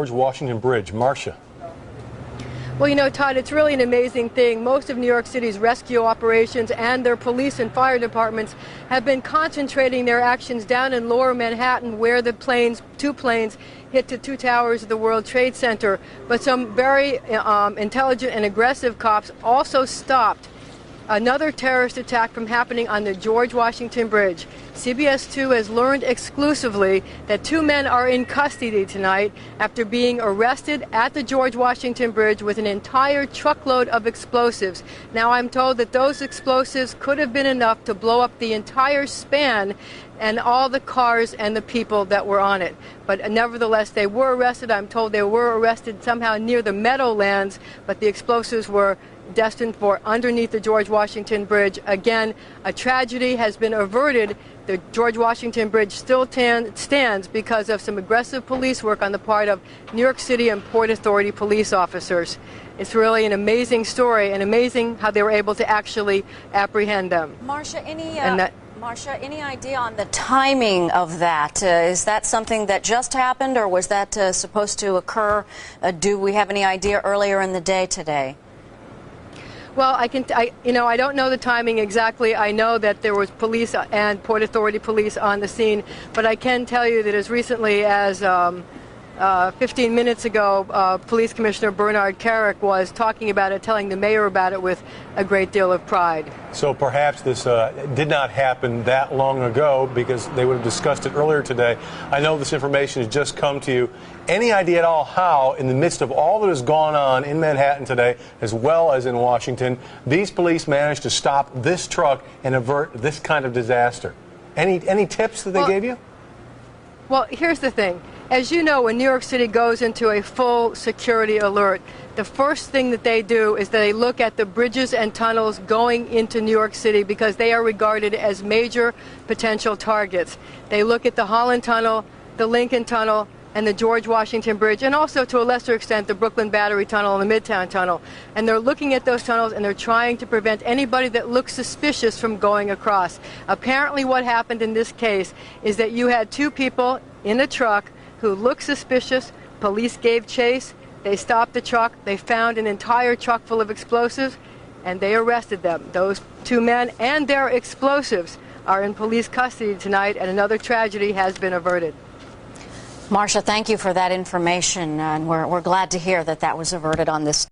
George Washington Bridge. Marcia. Well, you know, Todd, it's really an amazing thing. Most of New York City's rescue operations and their police and fire departments have been concentrating their actions down in lower Manhattan, where the two planes hit the two towers of the World Trade Center. But some very intelligent and aggressive cops also stopped another terrorist attack from happening on the George Washington Bridge. CBS 2 has learned exclusively that two men are in custody tonight after being arrested at the George Washington Bridge with an entire truckload of explosives. Now, I'm told that those explosives could have been enough to blow up the entire span and all the cars and the people that were on it. But nevertheless, they were arrested. I'm told they were arrested somehow near the Meadowlands, but the explosives were destined for underneath the George Washington Bridge. Again, a tragedy has been averted. The George Washington Bridge still stands because of some aggressive police work on the part of New York City and Port Authority police officers. It's really an amazing story, and amazing how they were able to actually apprehend them. Marcia, any idea on the timing of that? Is that something that just happened, or was that supposed to occur? Do we have any idea earlier in the day today? Well, I don't know the timing exactly. I know that there was police and Port Authority police on the scene, but I can tell you that as recently as 15 minutes ago, Police Commissioner Bernard Kerik was talking about it, telling the mayor about it with a great deal of pride. So perhaps this did not happen that long ago, because they would have discussed it earlier today. I know this information has just come to you. Any idea at all how, in the midst of all that has gone on in Manhattan today, as well as in Washington, these police managed to stop this truck and avert this kind of disaster? Any tips that they gave you? Well, here's the thing. As you know, when New York City goes into a full security alert, the first thing that they do is that they look at the bridges and tunnels going into New York City, because they are regarded as major potential targets. They look at the Holland Tunnel, the Lincoln Tunnel, and the George Washington Bridge, and also to a lesser extent the Brooklyn Battery Tunnel and the Midtown Tunnel. And they're looking at those tunnels, and they're trying to prevent anybody that looks suspicious from going across. Apparently what happened in this case is that you had two people in a truck who looked suspicious. Police gave chase. They stopped the truck. They found an entire truck full of explosives, and they arrested them. Those two men and their explosives are in police custody tonight, and another tragedy has been averted. Marcia, thank you for that information, and we're glad to hear that that was averted on this.